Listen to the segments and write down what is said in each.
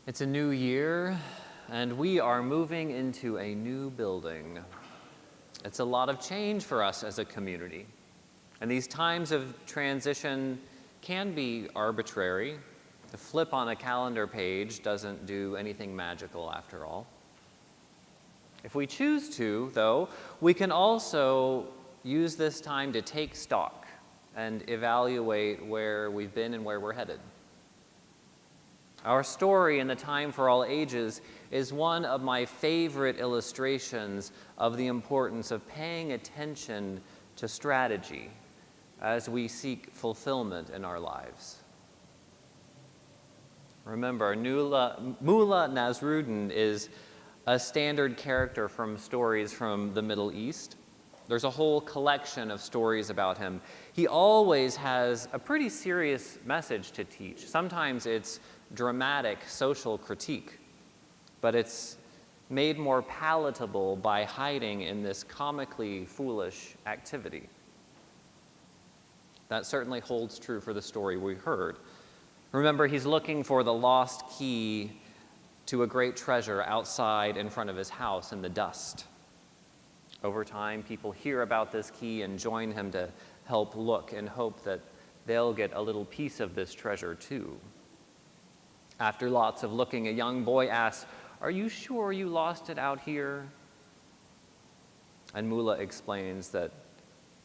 It's a new year, and we are moving into a new building. It's a lot of change for us as a community. And these times of transition can be arbitrary. The flip on a calendar page doesn't do anything magical after all. If we choose to, though, we can also use this time to take stock and evaluate where we've been and where we're headed. Our story in the Time for All Ages is one of my favorite illustrations of the importance of paying attention to strategy as we seek fulfillment in our lives. Remember, Mullah Nasruddin is a standard character from stories from the Middle East. There's a whole collection of stories about him. He always has a pretty serious message to teach. Sometimes it's dramatic social critique, but it's made more palatable by hiding in this comically foolish activity. That certainly holds true for the story we heard. Remember, he's looking for the lost key to a great treasure outside in front of his house in the dust. Over time, people hear about this key and join him to help look and hope that they'll get a little piece of this treasure too. After lots of looking, a young boy asks, "Are you sure you lost it out here?" And Mullah explains that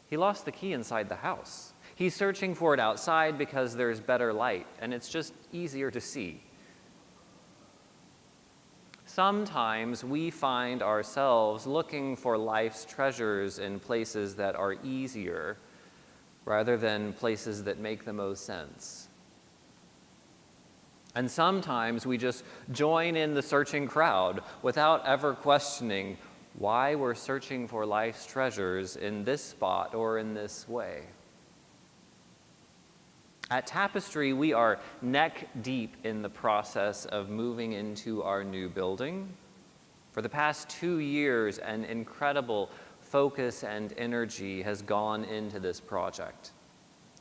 he lost the key inside the house. He's searching for it outside because there's better light, and it's just easier to see. Sometimes we find ourselves looking for life's treasures in places that are easier rather than places that make the most sense. And sometimes we just join in the searching crowd without ever questioning why we're searching for life's treasures in this spot or in this way. At Tapestry, we are neck deep in the process of moving into our new building. For the past 2 years, an incredible focus and energy has gone into this project.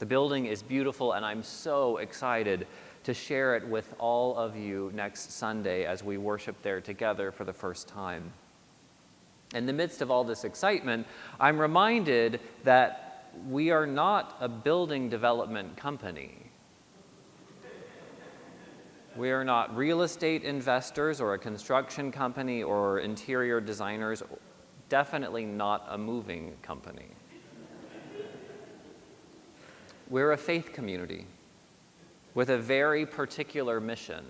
The building is beautiful, and I'm so excited to share it with all of you next Sunday as we worship there together for the first time. In the midst of all this excitement, I'm reminded that we are not a building development company. We are not real estate investors or a construction company or interior designers, definitely not a moving company. We're a faith community with a very particular mission.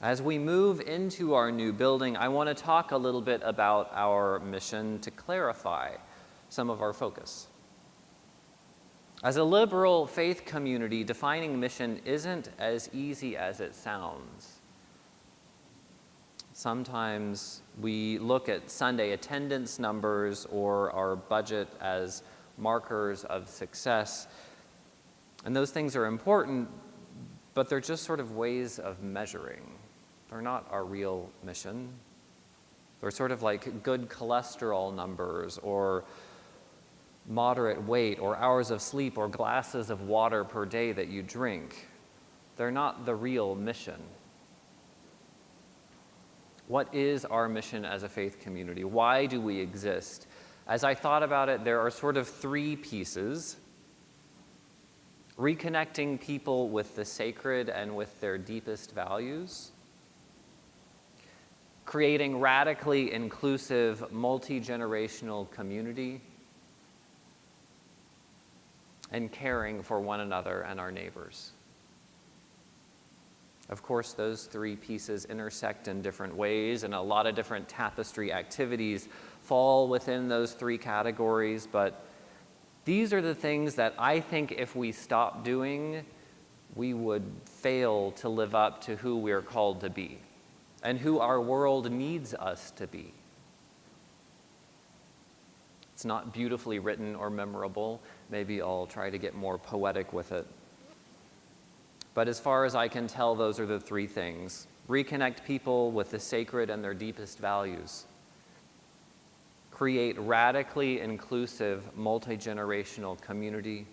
As we move into our new building, I want to talk a little bit about our mission to clarify some of our focus. As a liberal faith community, defining mission isn't as easy as it sounds. Sometimes we look at Sunday attendance numbers or our budget as markers of success, and those things are important, but they're just sort of ways of measuring. They're not our real mission. They're sort of like good cholesterol numbers or moderate weight or hours of sleep or glasses of water per day that you drink. They're not the real mission. What is our mission as a faith community? Why do we exist? As I thought about it, there are sort of 3 pieces. Reconnecting people with the sacred and with their deepest values. Creating radically inclusive, multi-generational community. And caring for one another and our neighbors. Of course, those 3 pieces intersect in different ways, and a lot of different Tapestry activities fall within those 3 categories, but these are the things that I think if we stop doing, we would fail to live up to who we're called to be and who our world needs us to be. It's not beautifully written or memorable. Maybe I'll try to get more poetic with it. But as far as I can tell, those are the 3 things. Reconnect people with the sacred and their deepest values. Create radically inclusive, multi-generational community.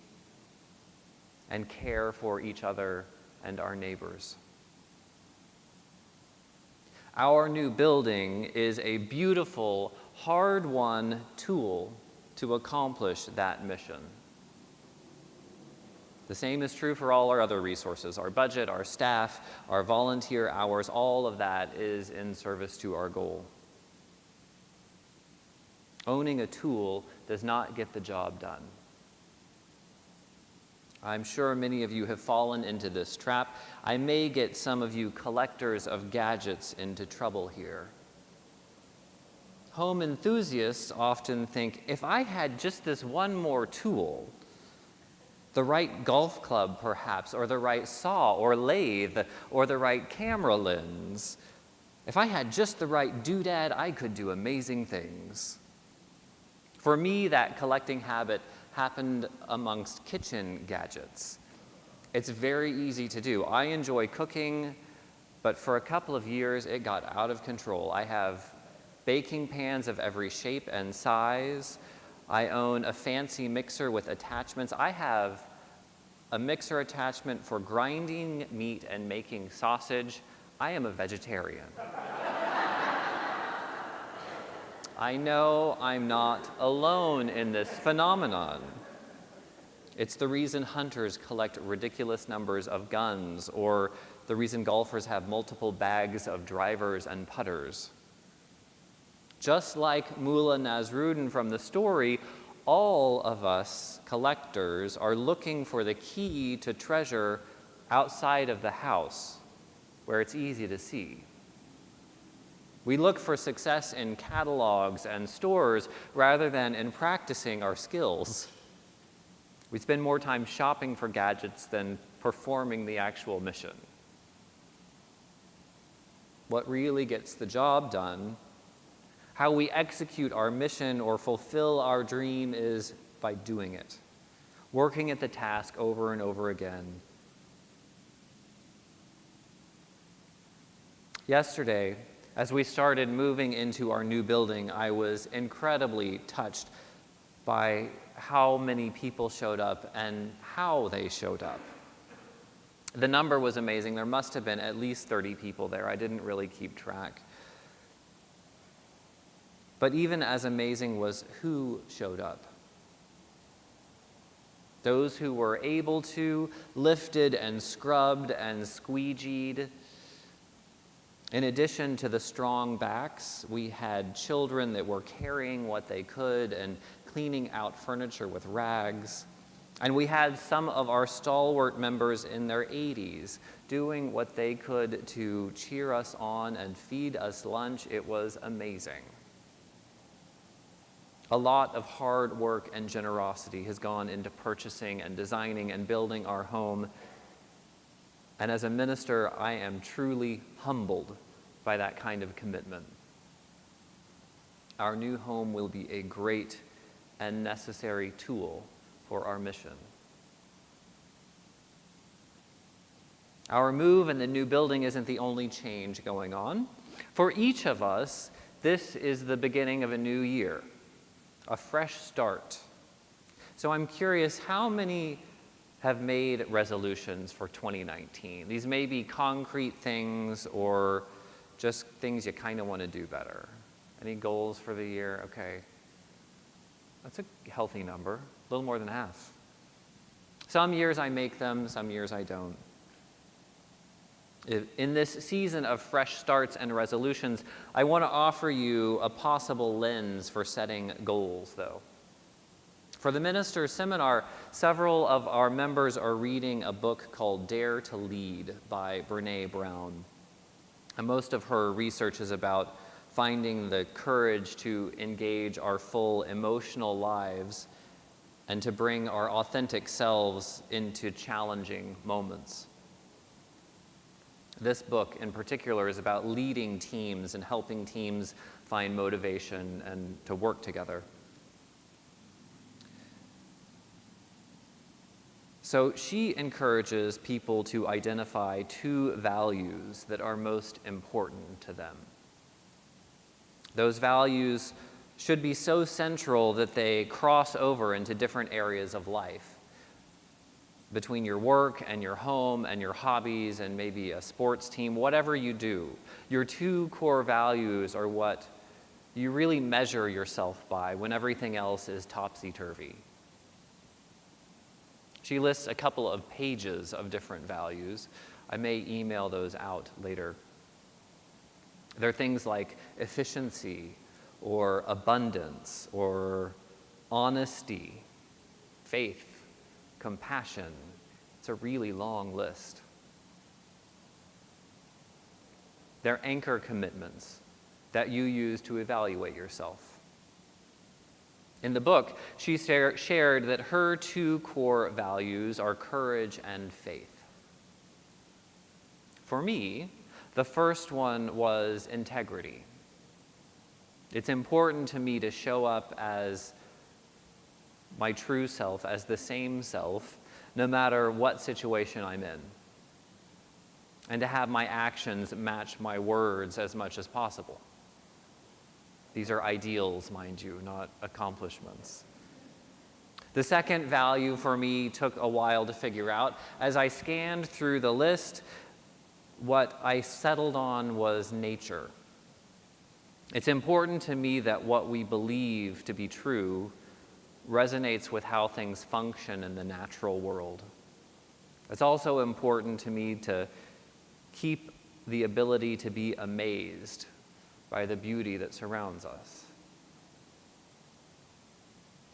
And care for each other and our neighbors. Our new building is a beautiful, hard-won tool to accomplish that mission. The same is true for all our other resources, our budget, our staff, our volunteer hours, all of that is in service to our goal. Owning a tool does not get the job done. I'm sure many of you have fallen into this trap. I may get some of you collectors of gadgets into trouble here. Home enthusiasts often think, if I had just this one more tool, the right golf club perhaps, or the right saw or lathe, or the right camera lens, if I had just the right doodad, I could do amazing things. For me, that collecting habit happened amongst kitchen gadgets. It's very easy to do. I enjoy cooking, but for a couple of years, it got out of control. I have baking pans of every shape and size. I own a fancy mixer with attachments. I have a mixer attachment for grinding meat and making sausage. I am a vegetarian. I know I'm not alone in this phenomenon. It's the reason hunters collect ridiculous numbers of guns, or the reason golfers have multiple bags of drivers and putters. Just like Mullah Nasruddin from the story, all of us collectors are looking for the key to treasure outside of the house, where it's easy to see. We look for success in catalogs and stores rather than in practicing our skills. We spend more time shopping for gadgets than performing the actual mission. What really gets the job done, how we execute our mission or fulfill our dream, is by doing it, working at the task over and over again. Yesterday, as we started moving into our new building, I was incredibly touched by how many people showed up and how they showed up. The number was amazing. There must have been at least 30 people there. I didn't really keep track. But even as amazing was who showed up. Those who were able to, lifted and scrubbed and squeegeed. In addition to the strong backs, we had children that were carrying what they could and cleaning out furniture with rags. And we had some of our stalwart members in their 80s doing what they could to cheer us on and feed us lunch. It was amazing. A lot of hard work and generosity has gone into purchasing and designing and building our home. And as a minister, I am truly humbled by that kind of commitment. Our new home will be a great and necessary tool for our mission. Our move and the new building isn't the only change going on. For each of us, this is the beginning of a new year, a fresh start. So I'm curious, how many have made resolutions for 2019? These may be concrete things or just things you kind of want to do better. Any goals for the year? Okay. That's a healthy number, a little more than half. Some years I make them, some years I don't. In this season of fresh starts and resolutions, I want to offer you a possible lens for setting goals, though. For the Minister's Seminar, several of our members are reading a book called Dare to Lead by Brené Brown. And most of her research is about finding the courage to engage our full emotional lives and to bring our authentic selves into challenging moments. This book in particular is about leading teams and helping teams find motivation and to work together. So she encourages people to identify 2 values that are most important to them. Those values should be so central that they cross over into different areas of life. between your work and your home and your hobbies and maybe a sports team, whatever you do, your two core values are what you really measure yourself by when everything else is topsy-turvy. She lists a couple of pages of different values. I may email those out later. They're things like efficiency or abundance or honesty, faith, compassion. It's a really long list. They're anchor commitments that you use to evaluate yourself. In the book, she shared that her two core values are courage and faith. For me, the first one was integrity. It's important to me to show up as my true self, as the same self, no matter what situation I'm in, and to have my actions match my words as much as possible. These are ideals, mind you, not accomplishments. The second value for me took a while to figure out. As I scanned through the list, what I settled on was nature. It's important to me that what we believe to be true resonates with how things function in the natural world. It's also important to me to keep the ability to be amazed by the beauty that surrounds us.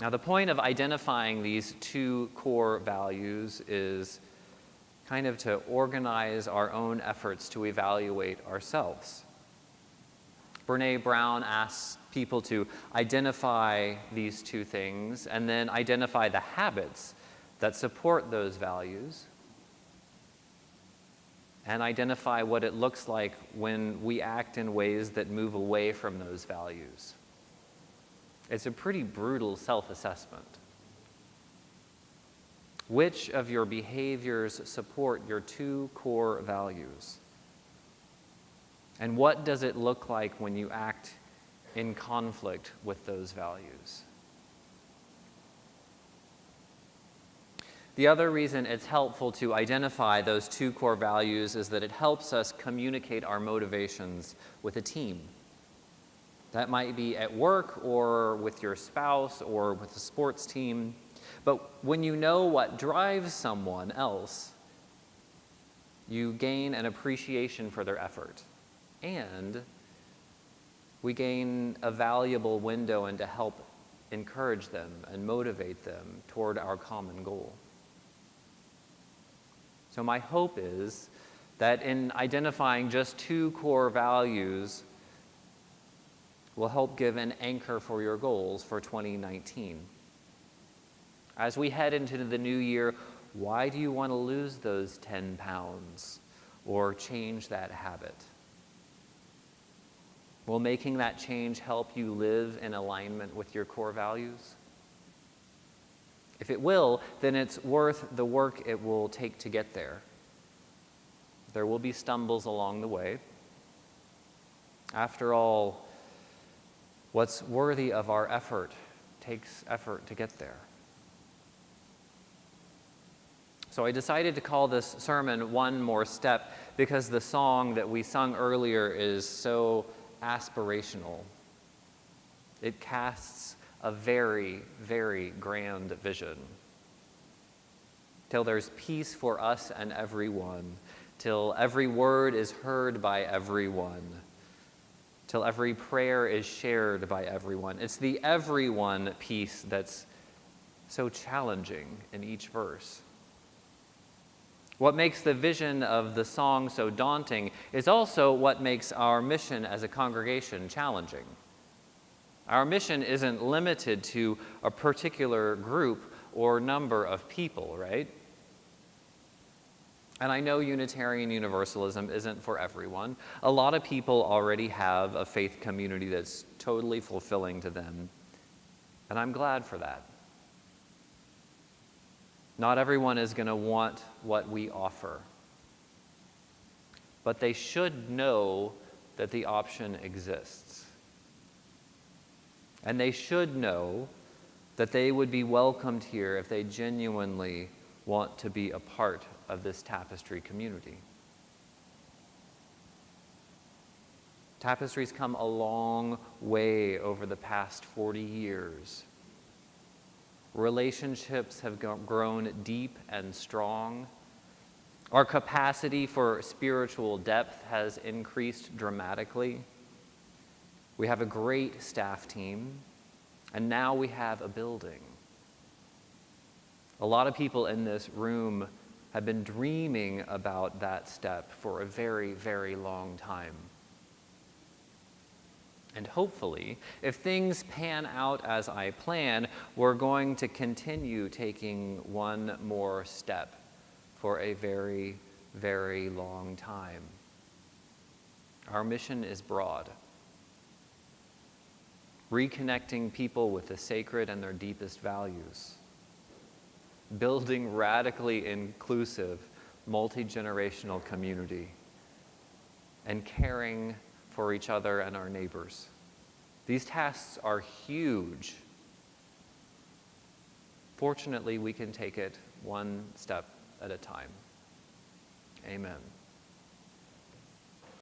Now, the point of identifying these two core values is kind of to organize our own efforts to evaluate ourselves. Brené Brown asks people to identify these two things and then identify the habits that support those values and identify what it looks like when we act in ways that move away from those values. It's a pretty brutal self-assessment. Which of your behaviors support your two core values? And what does it look like when you act in conflict with those values? The other reason it's helpful to identify those two core values is that it helps us communicate our motivations with a team. That might be at work or with your spouse or with a sports team. But when you know what drives someone else, you gain an appreciation for their effort. And we gain a valuable window into help encourage them and motivate them toward our common goal. So my hope is that in identifying just two core values will help give an anchor for your goals for 2019. As we head into the new year, why do you want to lose those 10 pounds or change that habit? Will making that change help you live in alignment with your core values? If it will, then it's worth the work it will take to get there. There will be stumbles along the way. After all, what's worthy of our effort takes effort to get there. So I decided to call this sermon One More Step because the song that we sung earlier is so aspirational. It casts a very, very grand vision. Till there's peace for us and everyone, till every word is heard by everyone, till every prayer is shared by everyone. It's the everyone piece that's so challenging in each verse. What makes the vision of the song so daunting is also what makes our mission as a congregation challenging. Our mission isn't limited to a particular group or number of people, right? And I know Unitarian Universalism isn't for everyone. A lot of people already have a faith community that's totally fulfilling to them, and I'm glad for that. Not everyone is going to want what we offer, but they should know that the option exists. And they should know that they would be welcomed here if they genuinely want to be a part of this Tapestry community. Tapestry's come a long way over the past 40 years. Relationships have grown deep and strong. Our capacity for spiritual depth has increased dramatically. We have a great staff team, and now we have a building. A lot of people in this room have been dreaming about that step for a very, very long time. And hopefully, if things pan out as I plan, we're going to continue taking one more step for a very, very long time. Our mission is broad. Reconnecting people with the sacred and their deepest values. Building radically inclusive, multi-generational community. And caring for each other and our neighbors. These tasks are huge. Fortunately, we can take it one step at a time. Amen.